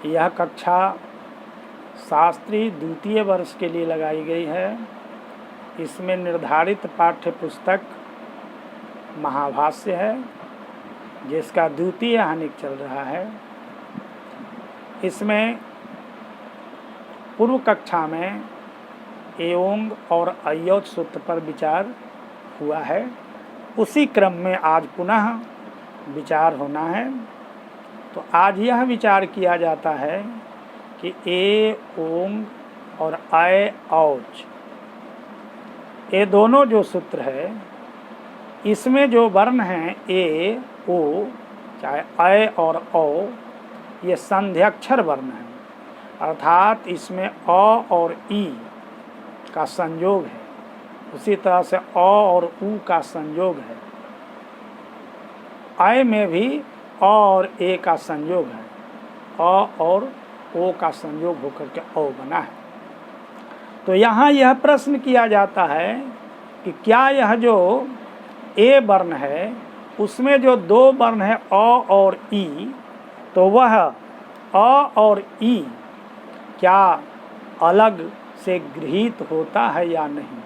यह कक्षा शास्त्री द्वितीय वर्ष के लिए लगाई गई है। इसमें निर्धारित पाठ्य पुस्तक महाभाष्य है, जिसका द्वितीय आनिक चल रहा है। इसमें पूर्व कक्षा में एवं और अयोच सूत्र पर विचार हुआ है। उसी क्रम में आज पुनः विचार होना है। तो आज यह विचार किया जाता है कि ए ओंग और अय औच, ये दोनों जो सूत्र है, इसमें जो वर्ण हैं ए ओ चाहे अय और औ, ये संध्याक्षर वर्ण है, अर्थात इसमें अ और ई का संयोग है। उसी तरह से अ और उ का संयोग है। अय में भी अ और ए का संयोग है। अ और ओ का संयोग होकर के औ बना है। तो यहाँ यह प्रश्न किया जाता है कि क्या यह जो ए वर्ण है, उसमें जो दो वर्ण है अ और ई, तो वह अ और ई क्या अलग से गृहीत होता है या नहीं।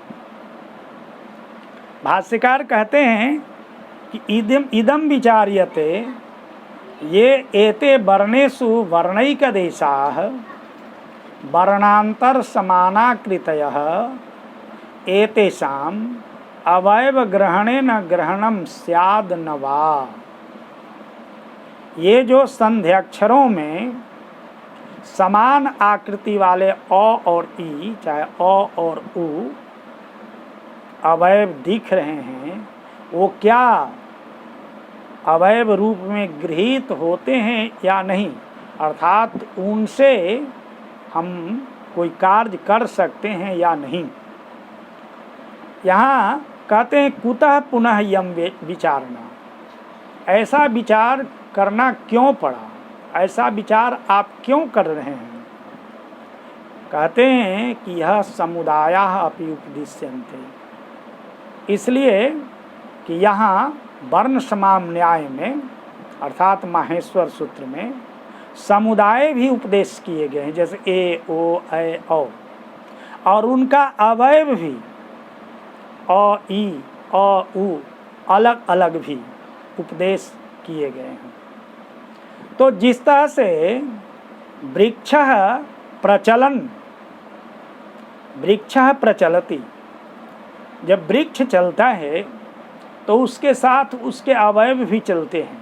भाष्यकार कहते हैं कि इदम विचार्यते ये एते वर्णेषु वर्णैकदेशाः वर्णांतर समानाकृतयः एतेषाम् अवयव ग्रहणेन ग्रहणम स्याद न वा। ये जो संध्याक्षरों में समान आकृति वाले अ और ई, चाहे अ और उ अवयव दिख रहे हैं, वो क्या अवयव रूप में गृहीत होते हैं या नहीं, अर्थात उनसे हम कोई कार्य कर सकते हैं या नहीं। यहाँ कहते हैं कुतः पुनः यम विचारना, ऐसा विचार करना क्यों पड़ा, ऐसा विचार आप क्यों कर रहे हैं। कहते हैं कि यह समुदायाः अपि उपदिश्यन्ते, इसलिए कि यहाँ वर्ण समाम न्याय में अर्थात माहेश्वर सूत्र में समुदाय भी उपदेश किए गए हैं, जैसे ए ओ ऐ औ, और उनका अवयव भी अ ई अ उ अलग अलग भी उपदेश किए गए हैं। तो जिस तरह से वृक्षः प्रचलति, जब वृक्ष चलता है तो उसके साथ उसके अवयव भी चलते हैं,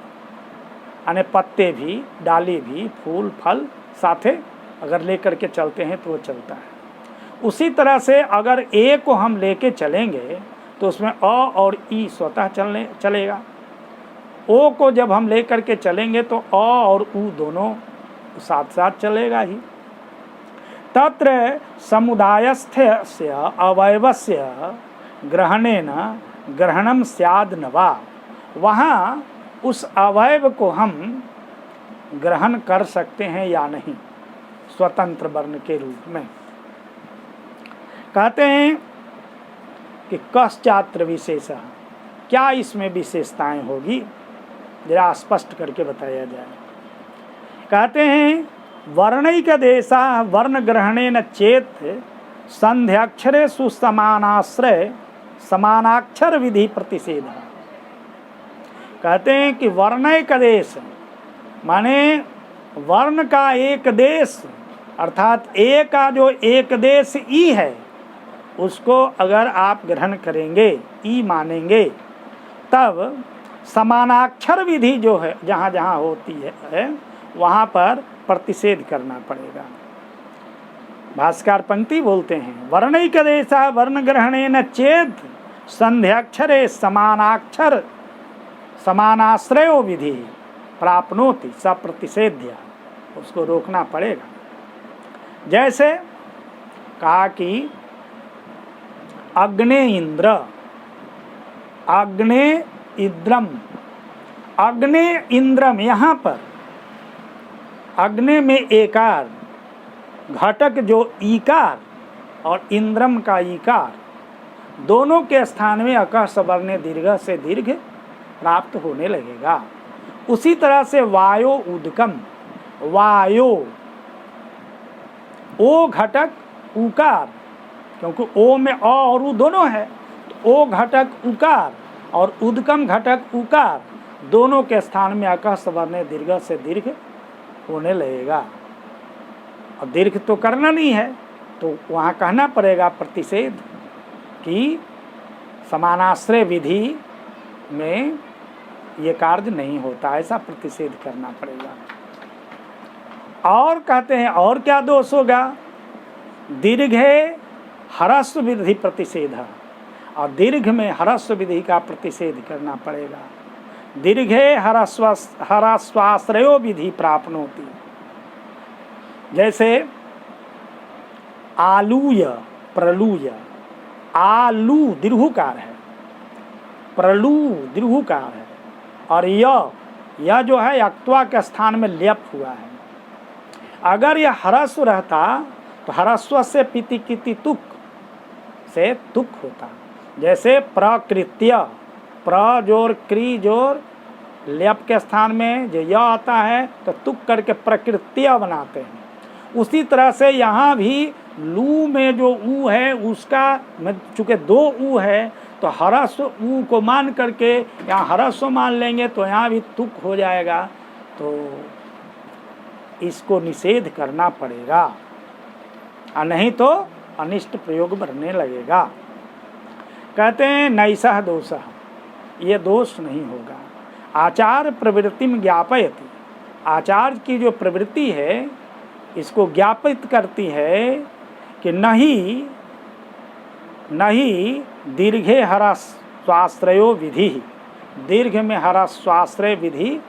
यानी पत्ते भी, डाली भी, फूल फल साथे अगर लेकर के चलते हैं तो वो चलता है। उसी तरह से अगर ए को हम लेके चलेंगे तो उसमें अ और ई स्वतः चलेगा। ओ को जब हम लेकर के चलेंगे तो अ और उ दोनों साथ साथ चलेगा ही। तत्र समुदायस्थस्य अवयवस्य ग्रहणेन ग्रहणम स्याद न वा, वहाँ उस अवयव को हम ग्रहण कर सकते हैं या नहीं स्वतंत्र वर्ण के रूप में। कहते हैं कि कश्चात्र विशेषः, क्या इसमें विशेषताएं होगी, जरा स्पष्ट करके बताया जाए। कहते हैं वर्णैकदेशाः वर्ण ग्रहणेन चेत संध्याक्षरेषु समानाक्षर विधि प्रतिषेध। कहते हैं कि वर्णैकदेश माने वर्ण का एक देश, अर्थात ए का जो एक देश ई है, उसको अगर आप ग्रहण करेंगे, ई मानेंगे, तब समानाक्षर विधि जो है जहाँ जहाँ होती है वहाँ पर प्रतिषेध करना पड़ेगा। भास्कर पंक्ति बोलते हैं वर्णैकदेशः वर्ण ग्रहणेन चेत संध्याक्षरे समानाश्रयो विधि प्राप्नोति स प्रतिषेध्य, उसको रोकना पड़ेगा। जैसे कहा कि अग्ने इंद्र, अग्ने इन्द्रम, अग्ने इंद्रम, यहाँ पर अग्ने में एकार, घटक जो ईकार और इंद्रम का ईकार, दोनों के स्थान में अकह सवर्ण दीर्घ से दीर्घ प्राप्त होने लगेगा। उसी तरह से वायो उदकम, वायो ओ घटक उकार, क्योंकि ओ में अ और उ दोनों है, तो ओ घटक उकार और उदकम घटक उकार दोनों के स्थान में अकह सवर्ण दीर्घ से दीर्घ होने लगेगा। और दीर्घ तो करना नहीं है, तो वहाँ कहना पड़ेगा प्रतिषेध कि समानाश्रय विधि में ये कार्य नहीं होता, ऐसा प्रतिषेध करना पड़ेगा। और कहते हैं और क्या दोष होगा, दीर्घे ह्रस्व विधि प्रतिषेध, और दीर्घ में ह्रस्व विधि का प्रतिषेध करना पड़ेगा। दीर्घे ह्रस्वाश्रयो विधि प्राप्नोति, जैसे आलूय प्रलूय, आलू दीर्घकार है, प्रलू दीर्घकार है, और यह जो है अक्त्वा के स्थान में लेप हुआ है। अगर यह ह्रस्व रहता तो ह्रस्व से पिति किति तुक से तुक होता। जैसे प्रकृत्य, प्र जोर क्री जोर लेप के स्थान में जो य आता है तो तुक करके प्रकृत्य बनाते हैं। उसी तरह से यहाँ भी लू में जो ऊ है उसका में चूँकि दो ऊ है तो ह्रस्व ऊ को मान करके यहाँ ह्रस्व मान लेंगे तो यहाँ भी तुक हो जाएगा, तो इसको निषेध करना पड़ेगा, और नहीं तो अनिष्ट प्रयोग बनने लगेगा। कहते हैं नैसह दोषः, ये दोष नहीं होगा। आचार प्रवृत्ति में ज्ञापयति, आचार की जो प्रवृत्ति है इसको ज्ञापित करती है कि नहीं दीर्घे ह्रस्वाश्रयो विधि, दीर्घ में ह्रस्वाश्रय विधि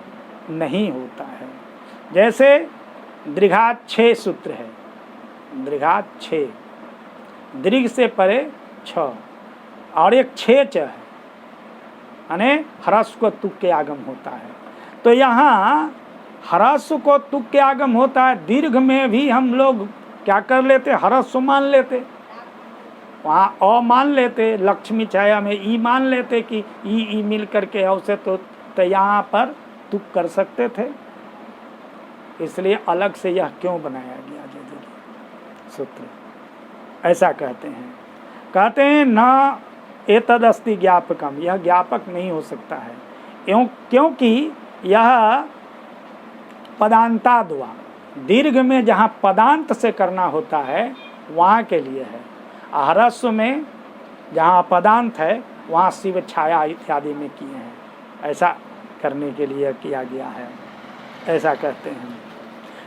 नहीं होता है। जैसे दीर्घात 6 सूत्र है, दीर्घात 6, दीर्घ से परे 6 और एक 6 च है, यानी ह्रस्व को तुक के आगम होता है। तो यहाँ ह्रस्व को तुक के आगम होता है, दीर्घ में भी हम लोग क्या कर लेते, ह्रस्व मान लेते, वहाँ अ मान लेते, लक्ष्मी छाया में ई मान लेते कि ई मिल करके अवसे तो यहाँ पर तुक कर सकते थे। इसलिए अलग से यह क्यों बनाया गया सूत्र, ऐसा कहते हैं न एतदस्ति ज्ञापकम, यह ज्ञापक नहीं हो सकता है, क्योंकि यह पदांताद्वा, दीर्घ में जहाँ पदांत से करना होता है वहाँ के लिए है, ह्रस्व में जहाँ पदांत है वहाँ शिव छाया इत्यादि में किए हैं, ऐसा करने के लिए किया गया है, ऐसा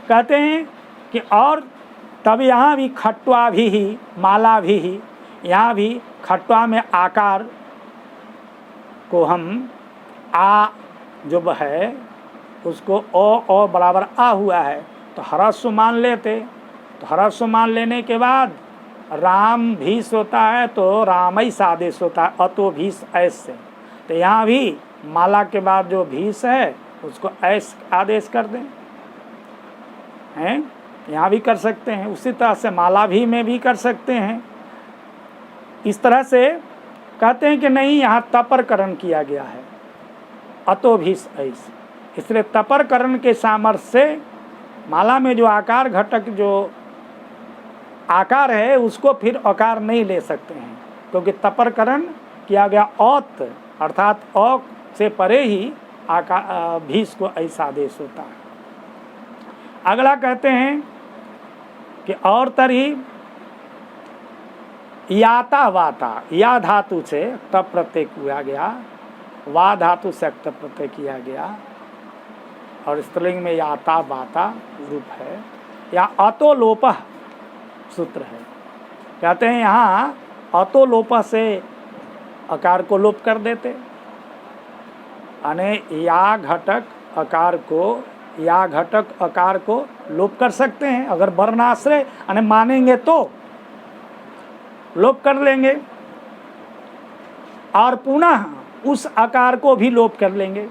कहते हैं कि और तब यहाँ भी खट्वा भी ही माला भी ही, यहाँ भी खट्वा में आकार को हम आ जो है उसको ओ बराबर आ हुआ है तो ह्रस्व मान लेते, तो ह्रस्व मान लेने के बाद राम भीष होता है तो रामैस आदेश होता है, अतो भीष ऐस से, तो यहाँ भी माला के बाद जो भीष है उसको ऐस आदेश कर दें, हैं यहाँ भी कर सकते हैं। उसी तरह से माला भी में भी कर सकते हैं। इस तरह से कहते हैं कि नहीं, यहाँ तपरकरण किया गया है, अतो भीष ऐस, इसलिए तपरकरण के सामर्थ्य से माला में जो आकार घटक जो आकार है उसको फिर अकार नहीं ले सकते हैं, क्योंकि तपरकरण किया गया औत अर्थात औ से परे ही आकार भीष को ऐसा आदेश होता है। अगला कहते हैं कि और तरही याता वाता, या धातु से तप प्रत्यय किया गया, वा धातु से तप प्रत्यय किया गया, और स्त्रीलिंग में याता वाता रूप है, या अतोलोपः सूत्र है। कहते हैं यहाँ अतोलोपः से आकार को लोप कर देते, यानी या घटक आकार को लोप कर सकते हैं, अगर वर्णाश्रय यानी मानेंगे तो लोप कर लेंगे, और पुनः उस आकार को भी लोप कर लेंगे।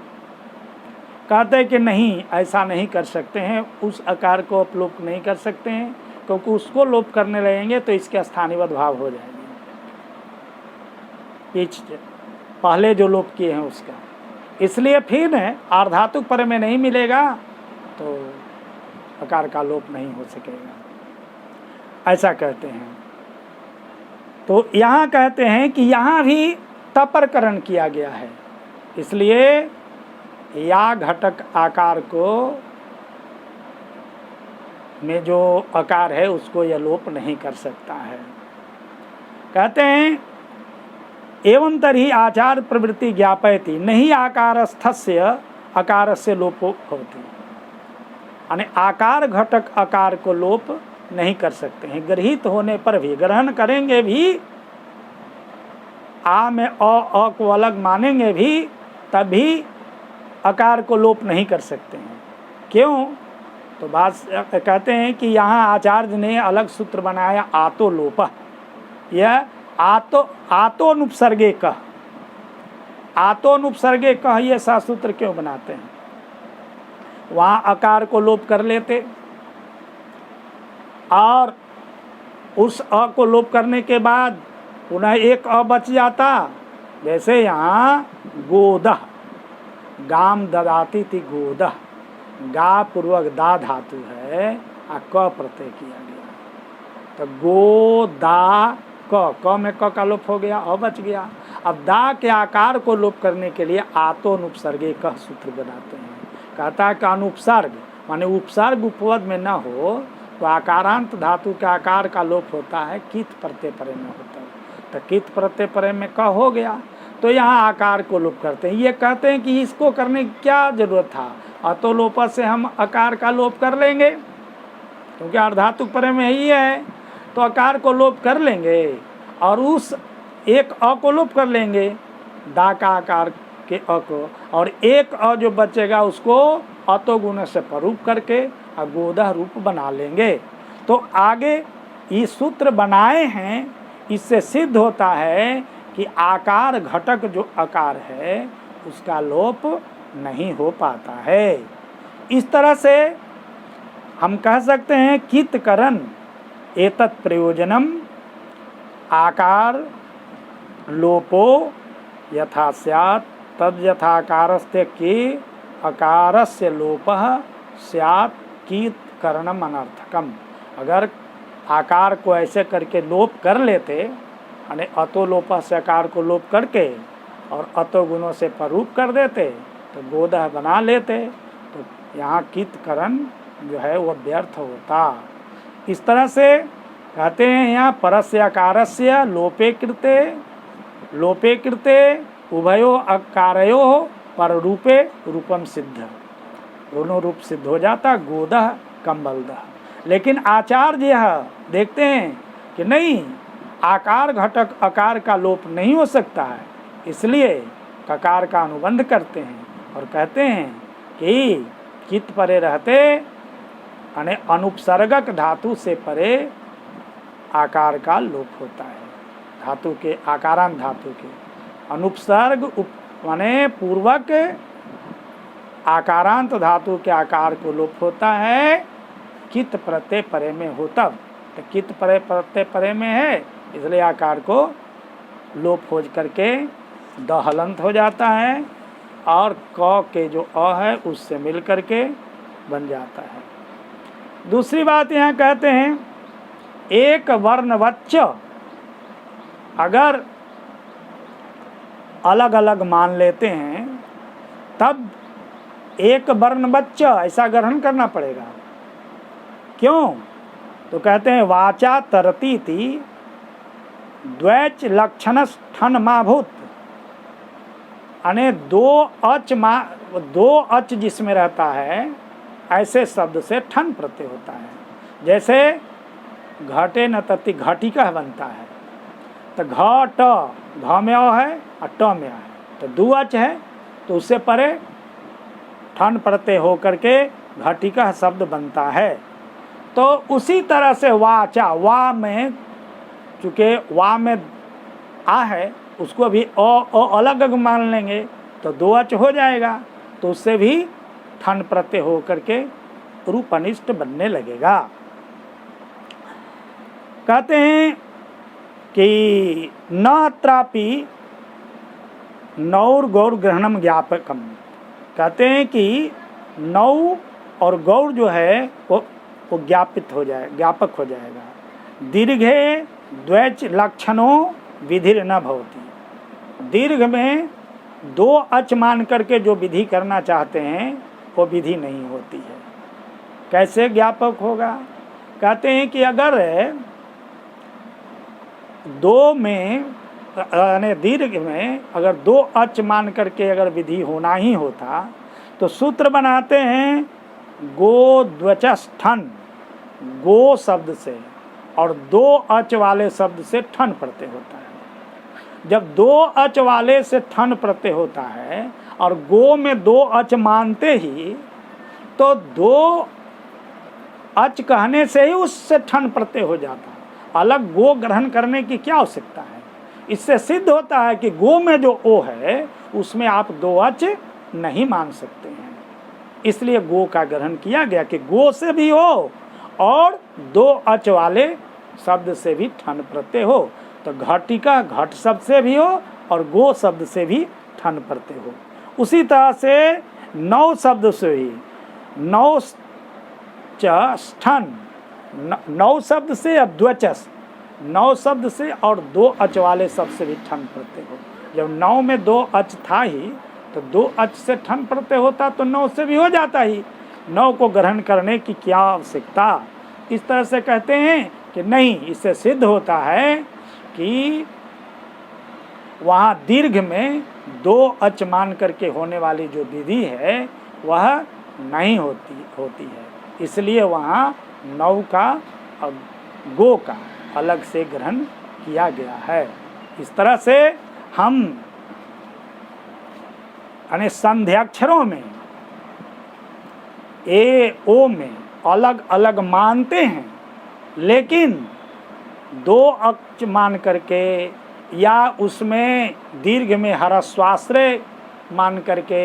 कहते हैं कि नहीं, ऐसा नहीं कर सकते हैं, उस आकार को लोप नहीं कर सकते हैं, क्योंकि उसको लोप करने लगेंगे तो इसके स्थानीयवत भाव हो जाएंगे। पहले जो लोप किए हैं उसका, इसलिए फिर आर्धातुक पर में नहीं मिलेगा तो अकार का लोप नहीं हो सकेगा, ऐसा कहते हैं। तो यहाँ कहते हैं कि यहाँ भी तपरकरण किया गया है, इसलिए या घटक आकार को में जो अकार है उसको यह लोप नहीं कर सकता है। कहते हैं एवं तर्हि आचार प्रवृत्ति ज्ञापयति नहीं आकारस्थस्य अकारस्य लोपो होती, यानी आकार घटक आकार को लोप नहीं कर सकते हैं। ग्रहित होने पर भी, ग्रहण करेंगे भी, आ में अ को अलग मानेंगे भी, तभी आकार को लोप नहीं कर सकते हैं। क्यों? तो बात कहते हैं कि यहाँ आचार्य ने अलग सूत्र बनाया, आतो लोप। यह आतोनुपसर्गे कह, आतोनुपसर्गे कह ये सूत्र क्यों बनाते हैं? वहाँ आकार को लोप कर लेते और उस अ को लोप करने के बाद पुनः एक अ बच जाता। जैसे यहाँ गोदह, गाम ददाती थी गोदह, गा पूर्वक दा धातु है और क प्रत्यय किया गया, तो गो दा क में क का लोप हो गया, अ बच गया। अब दा के आकार को लोप करने के लिए आतोनुपसर्गे कह सूत्र बनाते हैं। कहता है कि अनुपसर्ग माने उपसर्ग उपपद में न हो तो आकारांत धातु के आकार का लोप होता है, कित प्रत्यय परे में होता है, तो कित प्रत्यय परे में क हो गया, तो यहाँ आकार को लोप करते हैं। ये कहते हैं कि इसको करने की क्या जरूरत था, अतो लोप से हम आकार का लोप कर लेंगे, क्योंकि अर्धातुक परे में ही है, तो आकार को लोप कर लेंगे और उस एक अ को लोप कर लेंगे, दा का आकार के अ को, और एक अ जो बचेगा उसको अतो गुण से परूप करके और गोदह रूप बना लेंगे। तो आगे ये सूत्र बनाए हैं, इससे सिद्ध होता है कि आकार घटक जो आकार है उसका लोप नहीं हो पाता है। इस तरह से हम कह सकते हैं कितकरण एतत् प्रयोजनम आकार लोपो यथा स्यात् तद यथाकारस्ते के अकारस्य लोपः स्यात् कितकरणम अनर्थकम। अगर आकार को ऐसे करके लोप कर लेते, यानी अतो लोप से आकार को लोप करके और अतो गुणों से परूप कर देते तो गोदह बना लेते, तो यहाँ कितकरण जो है वो व्यर्थ होता। इस तरह से कहते हैं यहाँ परस्य आकारस्य लोपे कृते उभयो अकारयो पर रूपे रूपम सिद्ध, दोनों रूप सिद्ध हो जाता, गोदह कंबलदह। लेकिन आचार्य यह देखते हैं कि नहीं, आकार घटक आकार का लोप नहीं हो सकता है, इसलिए ककार का अनुबंध करते हैं और कहते हैं कि कित परे रहते, यानी अनुपसर्गक धातु से परे आकार का लोप होता है। धातु के आकारांत धातु के अनुपसर्ग माने पूर्वक आकारांत धातु के आकार को लोप होता है, कित प्रत्यय परे में हो तब, तो कित प्रत्यय परे में है इसलिए आकार को लोप हो करके द हलंत हो जाता है और क के जो अ है उससे मिल करके बन जाता है। दूसरी बात यहाँ कहते हैं एक वर्णवच्च अगर अलग अलग मान लेते हैं तब एक वर्णवच्च ऐसा ग्रहण करना पड़ेगा। क्यों? तो कहते हैं वाचा तरतीति द्वैच लक्षण ठन माभूत, यानी दो अच जिसमें रहता है ऐसे शब्द से ठन प्रत्यय होता है। जैसे घटे न तति घटिका बनता है, तो घट ध में अ है और ट में है, तो दो अच है तो उससे परे ठन प्रत्यय हो करके घटिका शब्द बनता है। तो उसी तरह से वाचा, वा में चूँकि वा में आ है उसको भी अ अलग मान लेंगे तो दो अच हो जाएगा, तो उससे भी ठन प्रत्यय हो करके रूप अनिष्ट बनने लगेगा। कहते हैं कि न त्रापि नौर गौर ग्रहणम ज्ञापकम, कहते हैं कि नौ और गौर जो है वो ज्ञापित हो जाए, ज्ञापक हो जाएगा। दीर्घे द्वैच लक्षणों विधिर न भवति, दीर्घ में दो अच मान करके जो विधि करना चाहते हैं वो विधि नहीं होती है। कैसे ज्ञापक होगा? कहते हैं कि अगर दो में यानी दीर्घ में अगर दो अच मान करके अगर विधि होना ही होता तो सूत्र बनाते हैं गो द्वचस्थन, गो शब्द से और दो अच वाले शब्द से ठन प्रत्यय होता है। जब दो अच वाले से ठन प्रत्यय होता है और गो में दो अच मानते ही तो दो अच कहने से ही उससे ठन प्रत्यय हो जाता है। अलग गो ग्रहण करने की क्या आवश्यकता है? इससे सिद्ध होता है कि गो में जो ओ है उसमें आप दो अच नहीं मान सकते हैं, इसलिए गो का ग्रहण किया गया कि गो से भी हो और दो अच वाले शब्द से भी ठन प्रत्यय हो। तो घटिका घट शब्द से भी हो और गो शब्द से भी ठन प्रत्यय हो। उसी तरह से नौ शब्द से ही नौ ठन, नौ शब्द से अब द्वचस, नौ शब्द से और दो अच वाले शब्द से भी ठन प्रत्यय हो। जब नौ में दो अच था ही तो दो अच से ठन प्रत्यय होता तो नौ से भी हो जाता ही, नौ को ग्रहण करने की क्या आवश्यकता? इस तरह से कहते हैं कि नहीं, इससे सिद्ध होता है कि वहाँ दीर्घ में दो अच मान करके होने वाली जो विधि है वह नहीं होती है, इसलिए वहाँ नौ का और गो का अलग से ग्रहण किया गया है। इस तरह से हम यानी संध्याक्षरों में ए ओ में अलग अलग मानते हैं, लेकिन दो अक्ष मान करके या उसमें दीर्घ में ह्रस्वाश्रय मान करके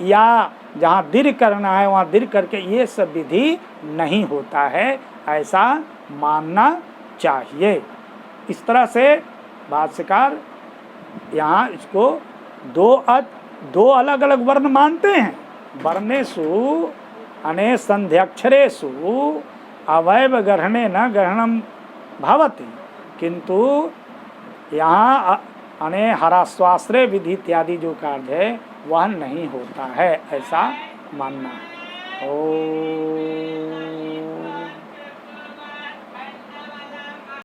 या जहाँ दीर्घ करना है वहाँ दीर्घ करके ये सब विधि नहीं होता है, ऐसा मानना चाहिए। इस तरह से भाष्यकार यहाँ इसको दो अलग अलग वर्ण मानते हैं। वर्णेषु अने संध्याक्षरेषु अवयव ग्रहणे न ग्रहणम भवति, किंतु यहाँ अने ह्रस्वाश्रय विधि इत्यादि जो कार्य है वह नहीं होता है, ऐसा मानना है। ओ